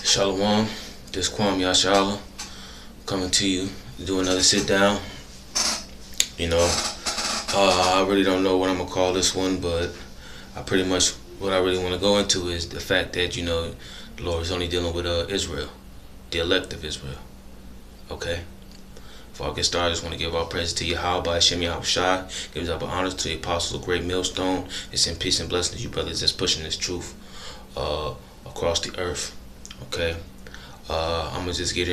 Shalom, this Kwame Yashala coming to you to do another sit down. I really don't know what I'm gonna call this one, but what I really want to go into is the fact that the Lord is only dealing with Israel, the elect of Israel. Okay. Before I get started, I just want to give all praise to Yahweh by Hashem Yahweh Shai. Give up honor to the apostles of Great Millstone. It's in peace and blessings to you brothers that's pushing this truth across the earth. Okay. I'm gonna just get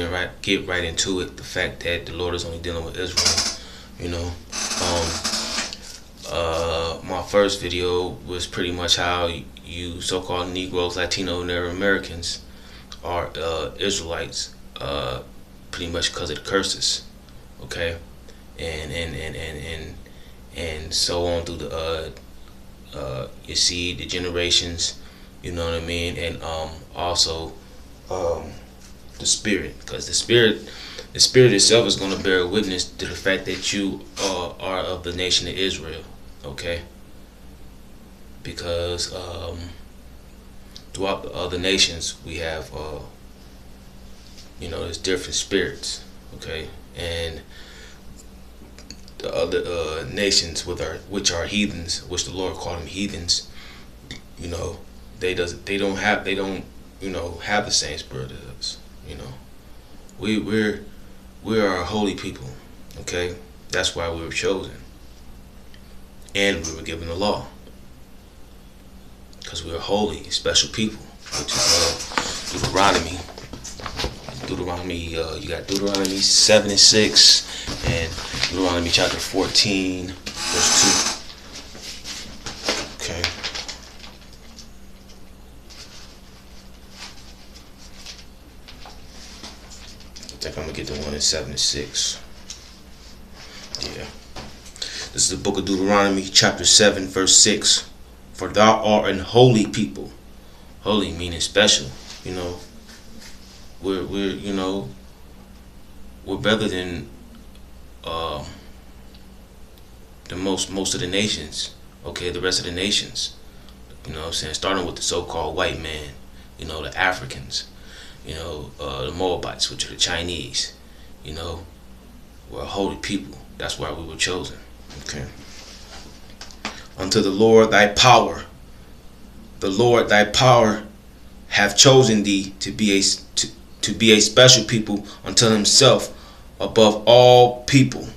right into it. The fact that the Lord is only dealing with Israel. My first video was pretty much how you so-called Negroes, Latino, and Native Americans are Israelites, pretty much because of the curses. Okay, and so on through the you see the generations. You know what I mean, and also the spirit, because the spirit itself is going to bear witness to the fact that you are of the nation of Israel. Okay, because throughout the other nations we have there's different spirits. Okay, and the other nations which are heathens, which the Lord called them heathens, they don't have the same spirit as us. We are a holy people. Okay, that's why we were chosen, and we were given the law, because we are holy, special people, which is Deuteronomy. You got Deuteronomy 7:6 and Deuteronomy chapter 14 verse 2. Okay. I think I'm gonna get the one in 7:6. Yeah. This is the book of Deuteronomy chapter 7 verse 6. For thou art an holy people. Holy meaning special. We're better than the most of the nations. Okay, the rest of the nations. Starting with the so-called white man, the Africans, the Moabites, which are the Chinese. We're a holy people. That's why we were chosen. Okay. Unto the Lord thy power. The Lord thy power hath chosen thee to be a special people unto himself above all people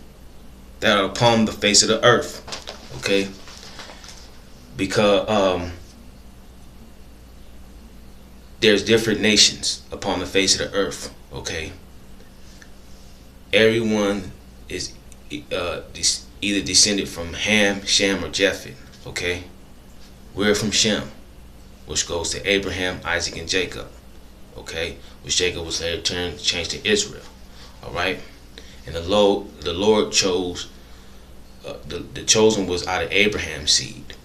that are upon the face of the earth. Okay? Because there's different nations upon the face of the earth. Okay? Everyone is either descended from Ham, Shem, or Japheth. Okay? We're from Shem, which goes to Abraham, Isaac, and Jacob. Okay, which Jacob was later changed to Israel. All right, and the Lord chose the chosen was out of Abraham's seed.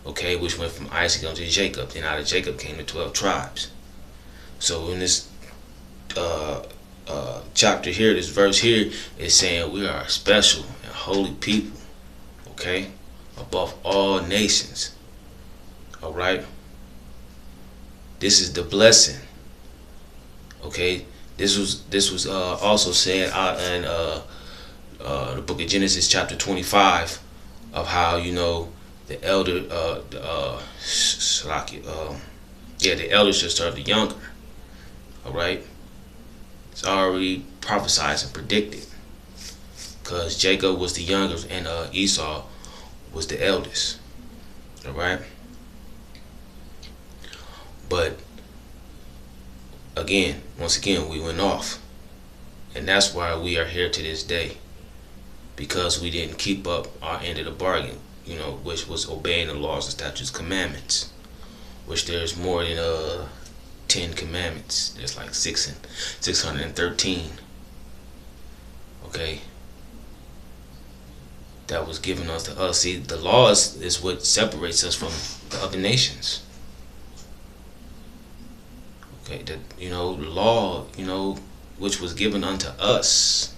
Okay, which went from Isaac unto Jacob. Then out of Jacob came the 12 tribes. So in this chapter here, this verse here is saying we are a special and holy people. Okay, above all nations. All right. This is the blessing. Okay, this was also said out in the book of Genesis chapter 25 of how the elder the elders should serve the younger. All right, it's already prophesied and predicted, because Jacob was the youngest and Esau was the eldest. All right. But once again, we went off. And that's why we are here to this day. Because we didn't keep up our end of the bargain, which was obeying the laws and statutes, commandments. Which there's more than 10 commandments. There's like 613. Okay. That was given us to us. See, the laws is what separates us from the other nations. Okay, the law, which was given unto us,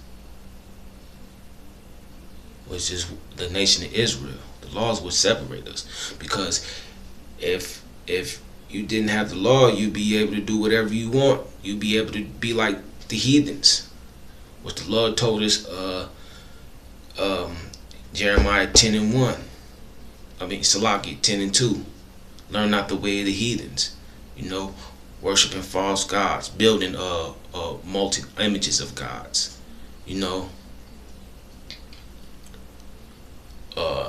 which is the nation of Israel. The laws would separate us, because if you didn't have the law, you'd be able to do whatever you want. You'd be able to be like the heathens. What the Lord told us, Jeremiah 10:1. Salaki 10:2. Learn not the way of the heathens. Worshiping false gods, building multi images of gods.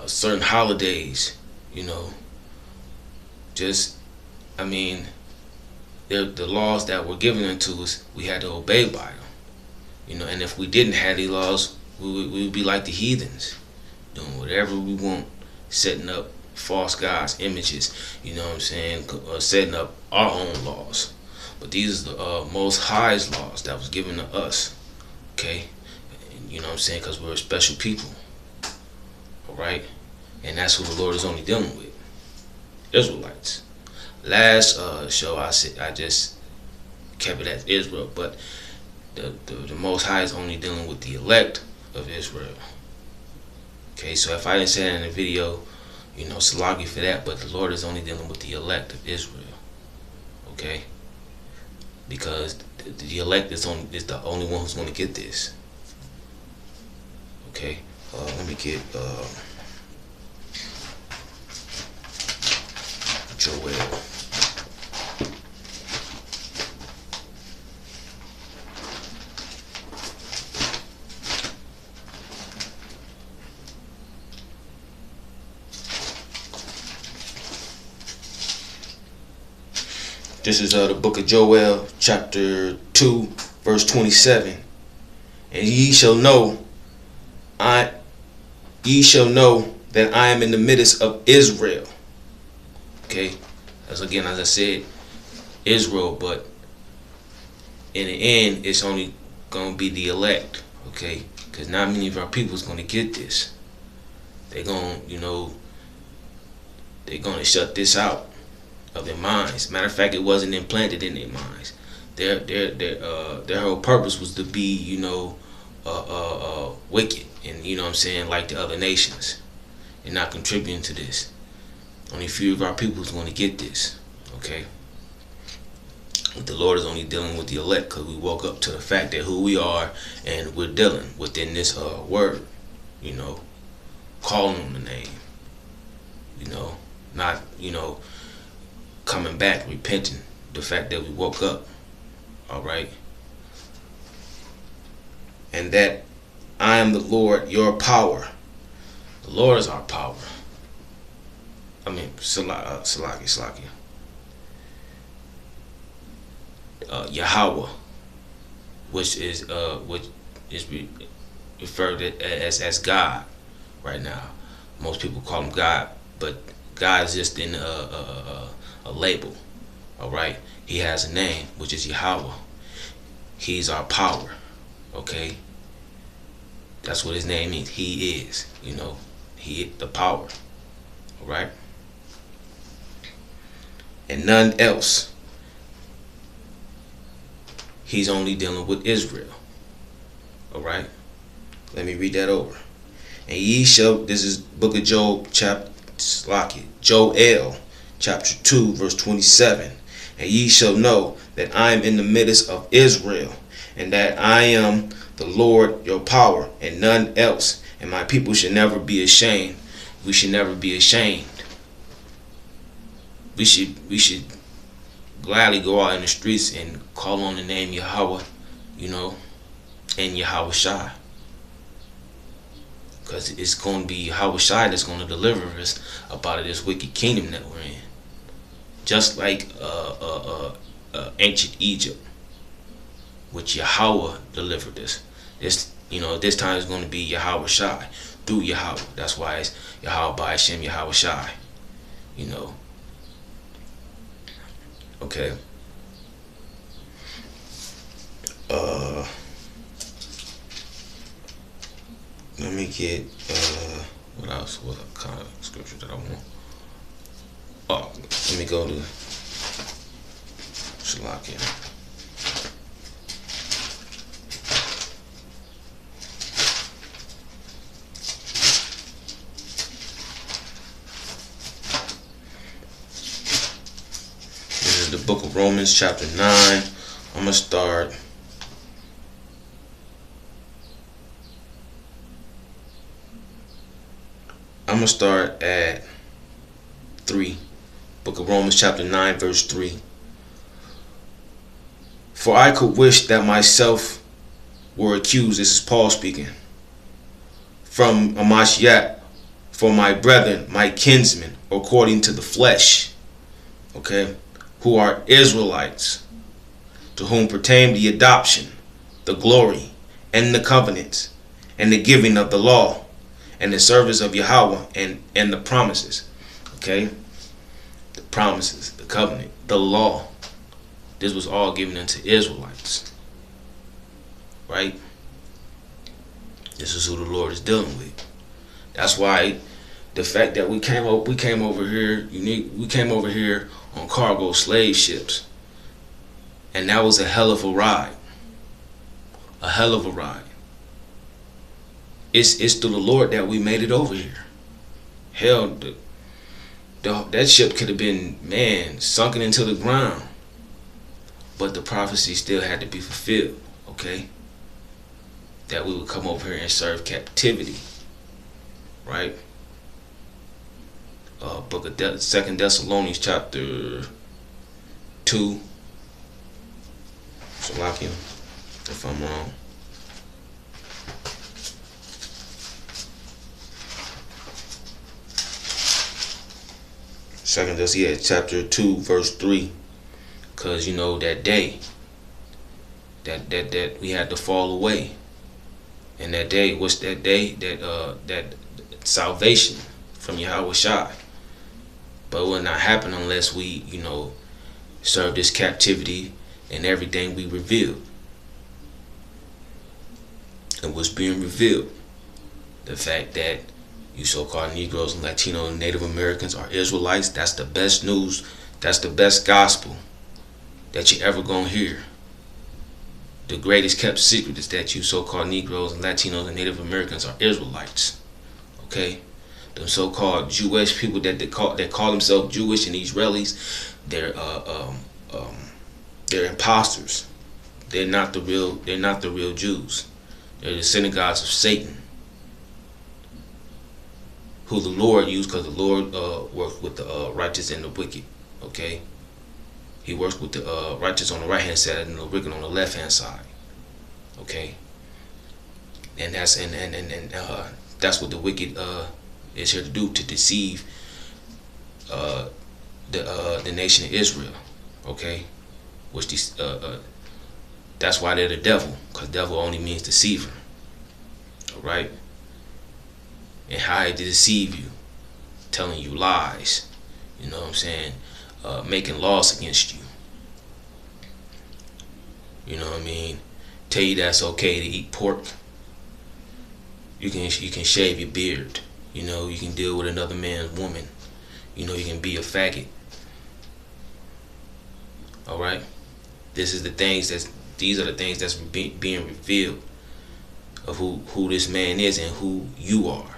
Certain holidays. The laws that were given unto us, we had to obey by them. And if we didn't have these laws, we would be like the heathens, doing whatever we want, setting up false gods, images, setting up our own laws. But these are the Most High's laws that was given to us, okay? Because we're a special people, all right? And that's who the Lord is only dealing with, Israelites. Last show I just kept it as Israel, but the Most High is only dealing with the elect of Israel. Okay, so if I didn't say that in the video, salagi for that, but the Lord is only dealing with the elect of Israel. Okay? Because the elect is the only one who's going to get this. Okay? Let me get Joel. This is the book of Joel, chapter 2, verse 27. And ye shall know that I am in the midst of Israel. Okay, as I said, Israel, but in the end, it's only gonna be the elect. Okay, because not many of our people is gonna get this. They're gonna shut this out of their minds. Matter of fact, it wasn't implanted in their minds. Their whole purpose was to be, wicked, and like the other nations, and not contributing to this. Only a few of our people is going to get this, okay? But the Lord is only dealing with the elect because we woke up to the fact that who we are, and we're dealing within this word, calling on the name, not, coming back, repenting the fact that we woke up, all right? And that I am the Lord, your power. The Lord is our power. Salaki. Yahweh, which is referred to as God right now. Most people call him God, but God is just in a label. All right, he has a name, which is Yahweh. He's our power. Okay, that's what his name means. He is, he the power. All right, and none else. He's only dealing with Israel. All right, let me read that over. And ye shall. This is book of Joel, Joel, chapter 2, verse 27. And ye shall know that I am in the midst of Israel, and that I am the Lord your power, and none else. And my people should never be ashamed. We should never be ashamed. We should gladly go out in the streets and call on the name Yahweh, and Yahweh Shai. Because it's going to be Yahweh Shai that's going to deliver us up out of this wicked kingdom that we're in. Just like ancient Egypt, which Yahweh delivered us. This time it's going to be Yahweh Shai through Yahweh. That's why it's Yahweh by Hashem, Yahweh Shai. Okay. Let me get what else? What kind of scripture that I want? Oh, let me go to Shalakia. to the book of Romans chapter 9. I'm gonna start at 3. Book of Romans chapter 9 verse 3. For I could wish that myself were accused, this is Paul speaking, from Amashiach, for my brethren, my kinsmen, according to the flesh, okay, who are Israelites, to whom pertain the adoption, the glory, and the covenants, and the giving of the law, and the service of Yahweh, and the promises, okay, the promises, the covenant, the law. This was all given unto Israelites, right? This is who the Lord is dealing with. That's why the fact that we came over here on cargo slave ships, and that was a hell of a ride. A hell of a ride. It's through the Lord that we made it over here. Hell, that ship could have been, sunken into the ground. But the prophecy still had to be fulfilled, okay? That we would come over here and serve captivity, right? Book of 2 Thessalonians chapter 2. Salakia, if I'm wrong. Chapter 2 verse 3. Because you know that day that we had to fall away, and that day, what's that day? That salvation from Yahweh Shai. But it will not happen unless we, serve this captivity and everything we revealed. And what's being revealed, the fact that you so-called Negroes and Latino and Native Americans are Israelites, that's the best news. That's the best gospel that you ever gonna hear. The greatest kept secret is that you so-called Negroes and Latinos and Native Americans are Israelites. Okay? Them so-called Jewish people that call themselves Jewish and Israelis, they're imposters. They're not the real Jews. They're the synagogues of Satan, who the Lord used, because the Lord works with the righteous and the wicked. Okay? He works with the righteous on the right hand side and the wicked on the left hand side. Okay, and that's that's what the wicked is here to do, to deceive the nation of Israel. Okay, which that's why they're the devil, because devil only means deceiver. All right, and how to deceive you, telling you lies. You know what I'm saying? Making laws against you. You know what I mean? Tell you that's okay to eat pork. You can shave your beard. You can deal with another man's woman. You can be a faggot. All right. These are the things that's being revealed of who this man is and who you are.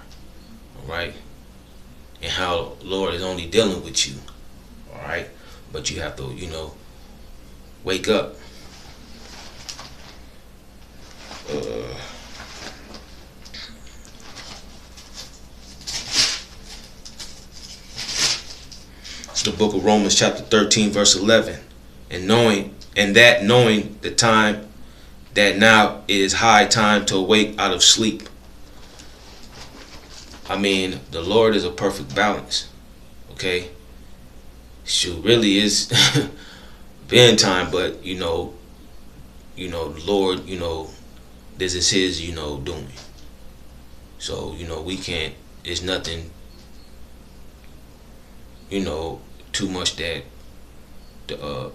All right. And how Lord is only dealing with you. Alright, but you have to, wake up. It's the book of Romans chapter 13 verse 11. And knowing the time that now is high time to awake out of sleep. I mean, the Lord is a perfect balance. Okay? Shoot, really is been time, but the Lord, this is His, doing. So we can't. There's nothing, too much that the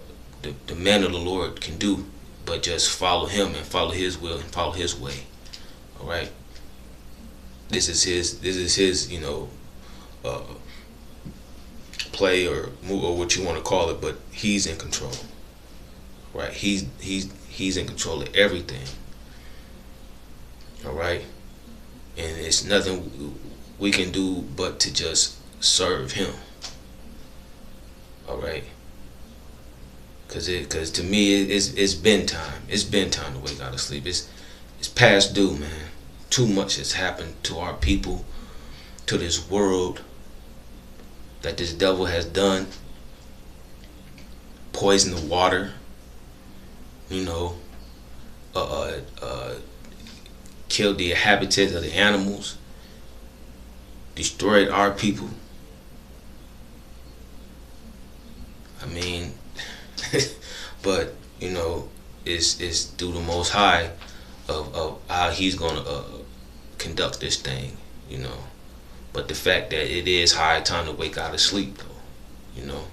man of the Lord can do, but just follow Him and follow His will and follow His way. All right. This is His, play or move or what you want to call it, but He's in control, right? He's in control of everything. All right, and it's nothing we can do but to just serve Him. All right, Cause to me it's been time. It's been time to wake out of sleep. It's past due, man. Too much has happened to our people, to this world, that this devil has done. Poison the water, you know, killed the habitats of the animals, destroyed our people. I mean, but you know, it's through the Most High of how He's gonna conduct this thing, you know. But the fact that it is high time to wake out of sleep, though, you know.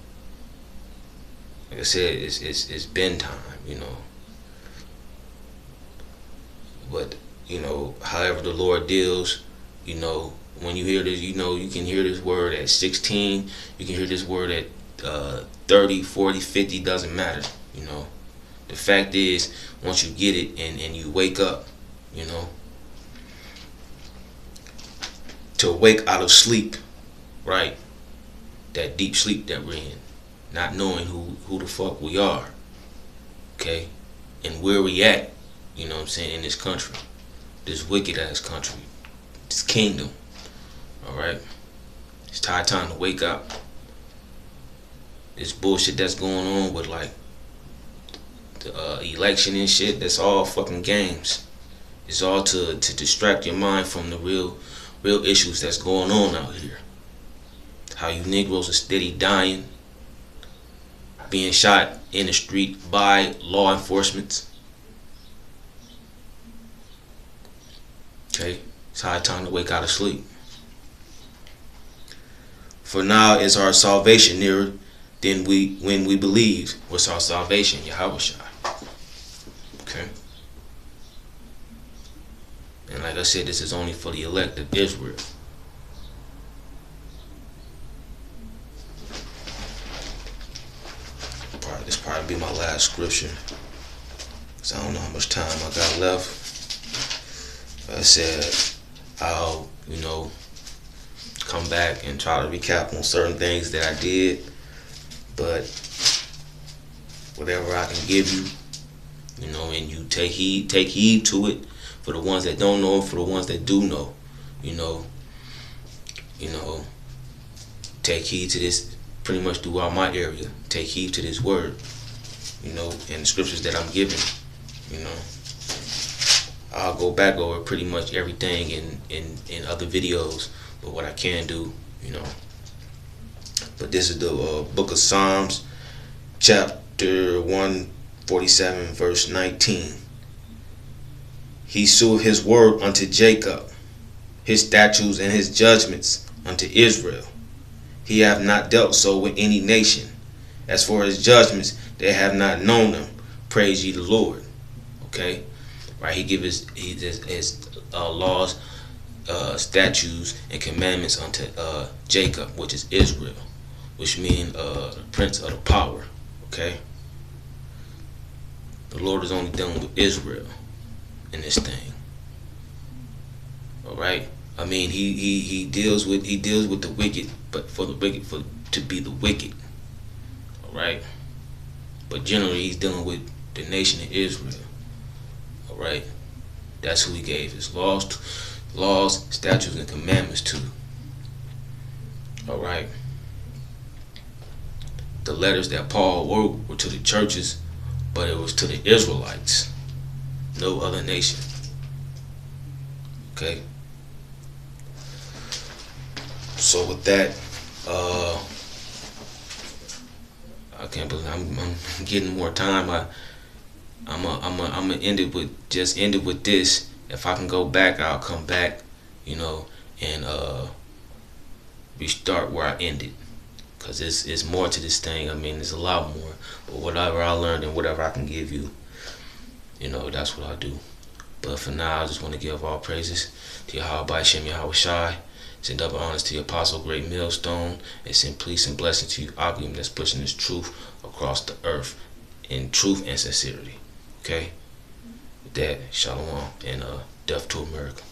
Like I said, it's been time, you know. But you know, however the Lord deals, you know, when you hear this, you know, you can hear this word at 16, you can hear this word at 30, 40, 50, doesn't matter, you know. The fact is, once you get it and you wake up, you know, to wake out of sleep, right? That deep sleep that we're in, not knowing who the fuck we are, okay? And where we at, you know what I'm saying, in this country, this wicked ass country, this kingdom, alright? It's time to wake up. This bullshit that's going on with like the election and shit, that's all fucking games. It's all to distract your mind from the real issues that's going on out here. How you Negroes are steady dying, being shot in the street by law enforcement. Okay, it's high time to wake out of sleep. For now is our salvation nearer than when we believe. What's our salvation? Yahushua. Okay. And like I said, this is only for the elect of Israel. This probably be my last scripture, cause I don't know how much time I got left. Like I said, I'll, you know, come back and try to recap on certain things that I did, but whatever I can give you, you know, and you take heed to it. For the ones that don't know, for the ones that do know, you know, take heed to this. Pretty much throughout my area, take heed to this word, you know, and the scriptures that I'm giving, you know. I'll go back over pretty much everything in other videos, but what I can do, you know. But this is the book of Psalms, chapter 147, verse 19. He shewed his word unto Jacob, his statutes and his judgments unto Israel. He hath not dealt so with any nation. As for his judgments, they have not known them. Praise ye the Lord. Okay, right? He give his laws, statutes, and commandments unto Jacob, which is Israel, which mean the prince of the power. Okay, the Lord is only dealing with Israel in this thing. All right. I mean, he deals with the wicked, but for the wicked to be the wicked. All right. But generally, he's dealing with the nation of Israel. All right. That's who he gave his laws, statutes, and commandments to. All right. The letters that Paul wrote were to the churches, but it was to the Israelites, no other nation. Okay. So with that, I can't believe I'm getting more time. I'm gonna end it with this. If I can go back, I'll come back, you know, and restart where I ended. Cause it's more to this thing. I mean, there's a lot more. But whatever I learned and whatever I can give you, you know, that's what I do. But for now, I just want to give all praises to Yahweh Shem Yahweh Shai. Send double honors to the Apostle Great Millstone, and send peace and blessing to you, Akim, that's pushing this truth across the earth in truth and sincerity. Okay? With that, Shalom and death to America.